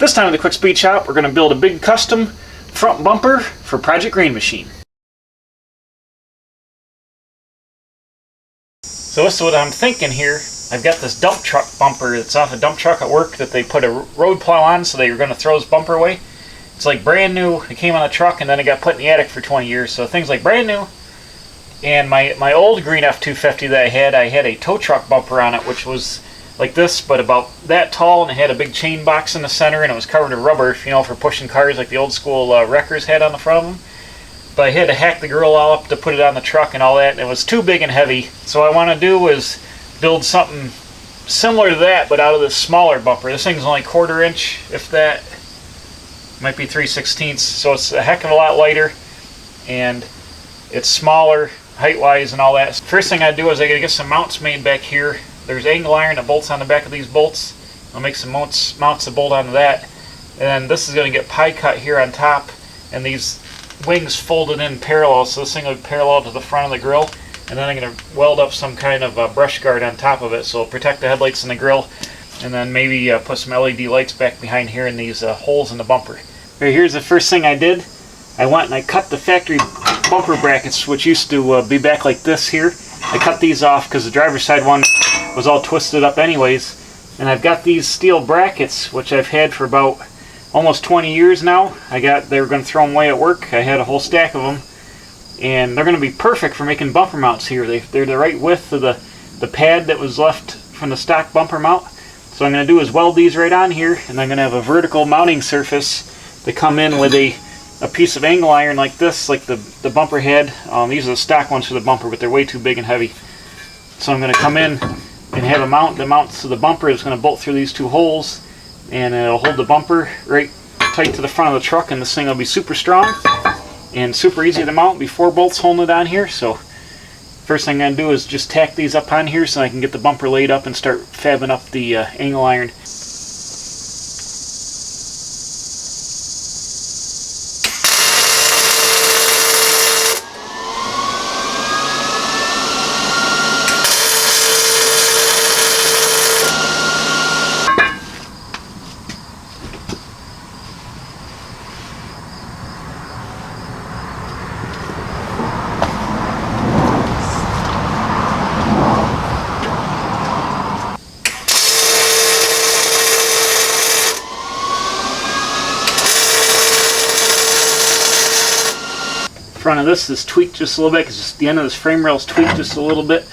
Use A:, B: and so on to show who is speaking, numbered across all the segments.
A: This time at the Quick Speed Shop, we're going to build a big custom front bumper for Project Grain Machine. So this is what I'm thinking here. I've got this dump truck bumper that's off a dump truck at work that they put a road plow on, so they were going to throw this bumper away. It's like brand new. It came on a truck and then it got put in the attic for 20 years. So things like brand new. And my old green F250 that I had a tow truck bumper on it, which was like this, but about that tall, and it had a big chain box in the center, and it was covered in rubber, you know, for pushing cars like the old school wreckers had on the front of them. But I had to hack the grill all up to put it on the truck and all that, and it was too big and heavy. So what I want to do is build something similar to that, but out of this smaller bumper. This thing's only 1/4 inch, if that. Might be 3/16, so it's a heck of a lot lighter, and it's smaller height-wise and all that. First thing I do is I gotta get some mounts made back here. There's angle iron that bolts on the back of these bolts. I'll make some mounts to bolt onto that. And this is going to get pie cut here on top, and these wings folded in parallel, so this thing will be parallel to the front of the grill. And then I'm going to weld up some kind of brush guard on top of it, so it'll protect the headlights and the grill. And then maybe put some LED lights back behind here in these holes in the bumper. Right, here's the first thing I did. I went and I cut the factory bumper brackets, which used to be back like this here. I cut these off because the driver's side one was all twisted up anyways. And I've got these steel brackets, which I've had for about almost 20 years now. They were going to throw them away at work. I had a whole stack of them. And they're going to be perfect for making bumper mounts here. They're the right width of the pad that was left from the stock bumper mount. So what I'm going to do is weld these right on here, and I'm going to have a vertical mounting surface to come in with a piece of angle iron like this, like the bumper head. These are the stock ones for the bumper, but they're way too big and heavy. So I'm going to come in and have a mount that mounts to the bumper. It's going to bolt through these two holes, and it'll hold the bumper right tight to the front of the truck, and this thing will be super strong and super easy to mount. Be 4 bolts holding it on here. So first thing I'm going to do is just tack these up on here so I can get the bumper laid up and start fabbing up the angle iron. Front of this is tweaked just a little bit because the end of this frame rail is tweaked just a little bit.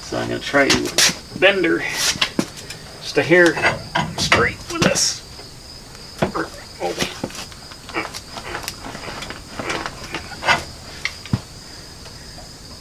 A: So I'm going to try to bend her just a hair straight with this.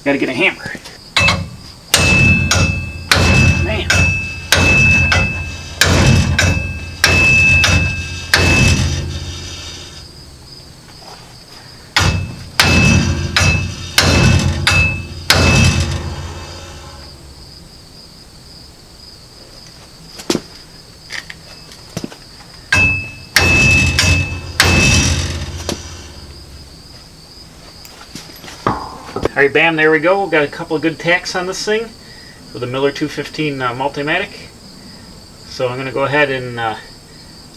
A: Got to get a hammer. Man. Alright, bam, there we go. Got a couple of good tacks on this thing with a Miller 215 Multimatic. So I'm going to go ahead and I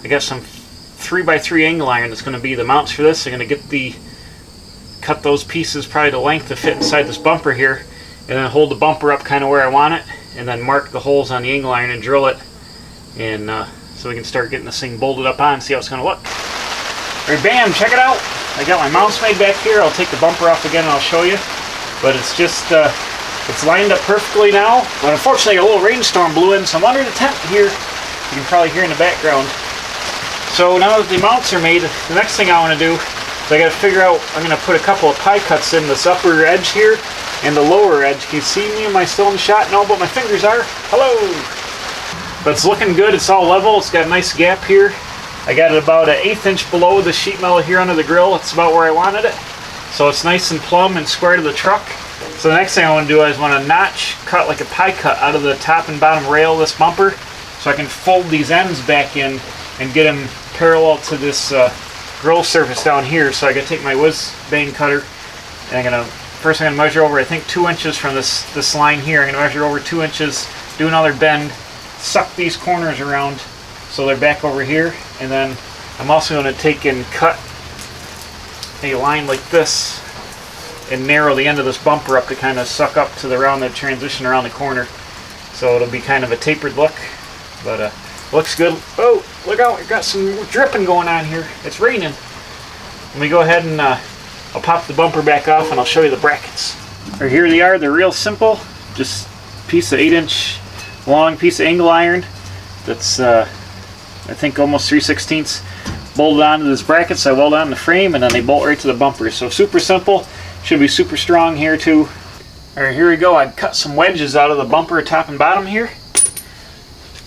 A: got some 3x3 angle iron that's going to be the mounts for this. I'm going to cut those pieces probably to length to fit inside this bumper here, and then hold the bumper up kind of where I want it, and then mark the holes on the angle iron and drill it, and so we can start getting this thing bolted up on and see how it's going to look. Alright, bam, check it out. I got my mounts made back here. I'll take the bumper off again and I'll show you. But it's just, it's lined up perfectly now. But unfortunately a little rainstorm blew in, so I'm under the tent here. You can probably hear in the background. So now that the mounts are made, the next thing I want to do is I got to figure out, I'm going to put a couple of pie cuts in this upper edge here and the lower edge. Can you see me? Am I still in the shot? No, but my fingers are. Hello! But it's looking good. It's all level. It's got a nice gap here. I got it about an 1/8 inch below the sheet metal here under the grill. It's about where I wanted it. So it's nice and plumb and square to the truck. So the next thing I want to do is want to cut like a pie cut out of the top and bottom rail of this bumper, so I can fold these ends back in and get them parallel to this grill surface down here. So I got to take my whiz bang cutter, and first I'm going to measure over, I think, 2 inches from this line here. I'm going to measure over 2 inches, do another bend, suck these corners around so they're back over here. And then I'm also going to take and cut a line like this and narrow the end of this bumper up to kind of suck up to the transition around the corner. So it'll be kind of a tapered look, but looks good. Oh, look out, we've got some dripping going on here. It's raining. Let me go ahead and I'll pop the bumper back off and I'll show you the brackets. Right, here they are. They're real simple. Just a piece of 8-inch long piece of angle iron that's I think almost 3/16 bolted onto this bracket. So I weld on the frame and then they bolt right to the bumper. So super simple. Should be super strong here too. Alright, here we go. I cut some wedges out of the bumper top and bottom here.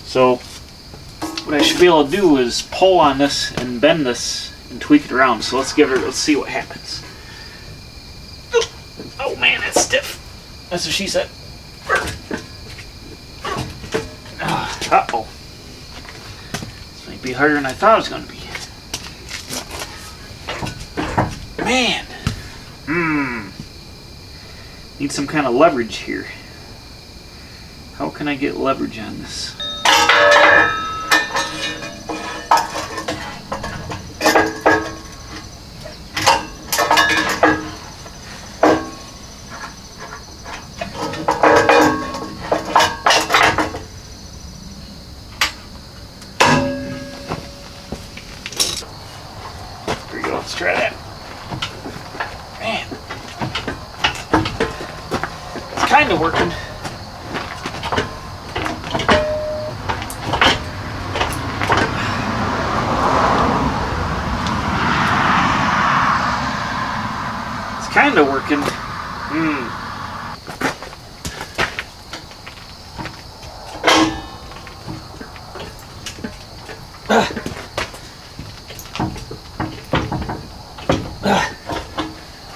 A: So what I should be able to do is pull on this and bend this and tweak it around. So let's see what happens. Oh man, that's stiff. That's what she said. Uh-oh. This might be harder than I thought it was going to be. Man. Need some kind of leverage here. How can I get leverage on this? There we go, let's try that. Man. It's kind of working. Kind of working.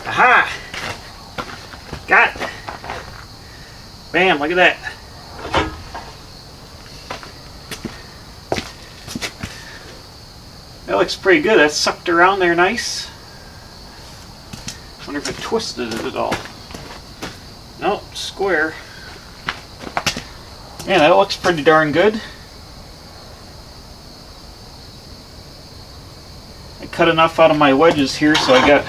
A: Aha! Got it. Bam, look at that. That looks pretty good. That's sucked around there nice. Wonder if it twisted it at all. Nope, square. Yeah, that looks pretty darn good. I cut enough out of my wedges here, so I got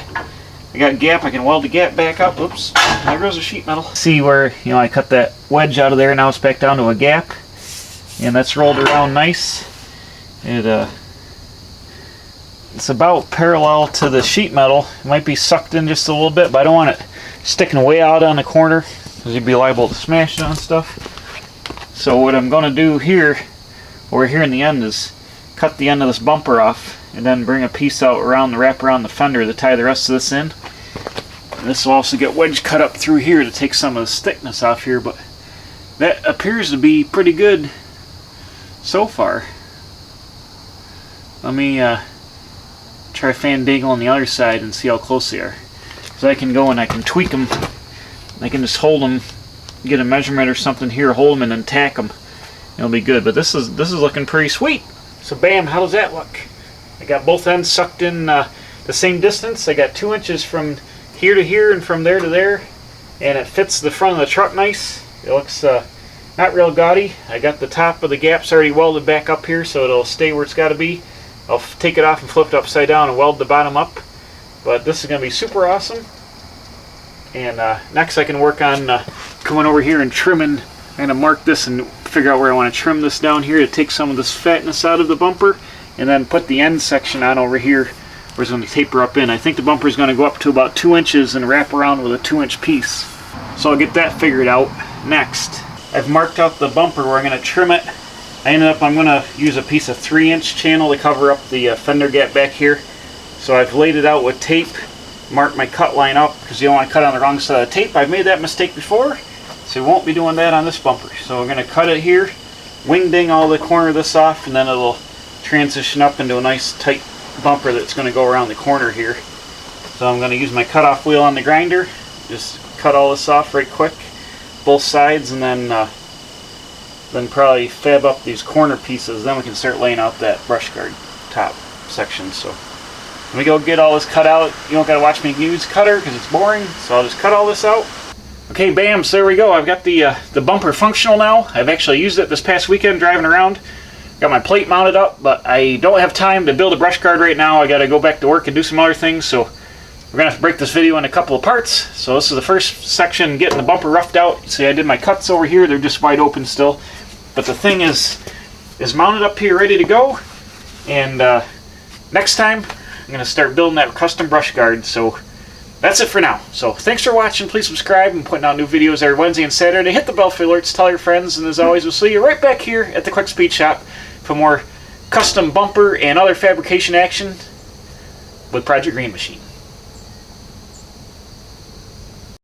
A: gap. I can weld the gap back up. Oops, there goes the sheet metal. See where I cut that wedge out of there. Now it's back down to a gap, and that's rolled around nice. It's about parallel to the sheet metal. It might be sucked in just a little bit, but I don't want it sticking way out on the corner because you'd be liable to smash it on stuff. So what I'm going to do here, over here in the end, is cut the end of this bumper off and then bring a piece out wrap around the fender to tie the rest of this in. And this will also get wedge cut up through here to take some of the thickness off here, but that appears to be pretty good so far. Let me try fandangling the other side and see how close they are. So I can go and I can tweak them. I can just hold them, get a measurement or something here, hold them and then tack them. It'll be good. But this is looking pretty sweet. So bam, how does that look? I got both ends sucked in the same distance. I got 2 inches from here to here and from there to there, and it fits the front of the truck nice. It looks not real gaudy. I got the top of the gaps already welded back up here, so it'll stay where it's got to be. I'll take it off and flip it upside down and weld the bottom up. But this is going to be super awesome. And next I can work on coming over here and trimming. I'm going to mark this and figure out where I want to trim this down here to take some of this fatness out of the bumper. And then put the end section on over here where it's going to taper up in. I think the bumper is going to go up to about 2 inches and wrap around with a 2-inch piece. So I'll get that figured out next. I've marked out the bumper where I'm going to trim it. I'm going to use a piece of 3-inch channel to cover up the fender gap back here. So I've laid it out with tape, marked my cut line up because you don't want to cut on the wrong side of the tape. I've made that mistake before, so we won't be doing that on this bumper. So we're going to cut it here, wing ding all the corner of this off, and then it'll transition up into a nice tight bumper that's going to go around the corner here. So I'm going to use my cutoff wheel on the grinder, just cut all this off right quick, both sides, and then probably fab up these corner pieces. Then we can start laying out that brush guard top section. So let me go get all this cut out. You don't got to watch me use cutter because it's boring, so I'll just cut all this out. Okay, bam, so there we go. I've got the bumper functional now. I've actually used it this past weekend driving around. Got my plate mounted up, but I don't have time to build a brush guard right now. I got to go back to work and do some other things, so we're going to have to break this video into a couple of parts. So this is the first section, getting the bumper roughed out. See, I did my cuts over here. They're just wide open still. But the thing is mounted up here, ready to go. And next time, I'm going to start building that custom brush guard. So that's it for now. So thanks for watching. Please subscribe. I'm putting out new videos every Wednesday and Saturday. Hit the bell for alerts. Tell your friends. And as always, we'll see you right back here at the Quick Speed Shop for more custom bumper and other fabrication action with Project Green Machine.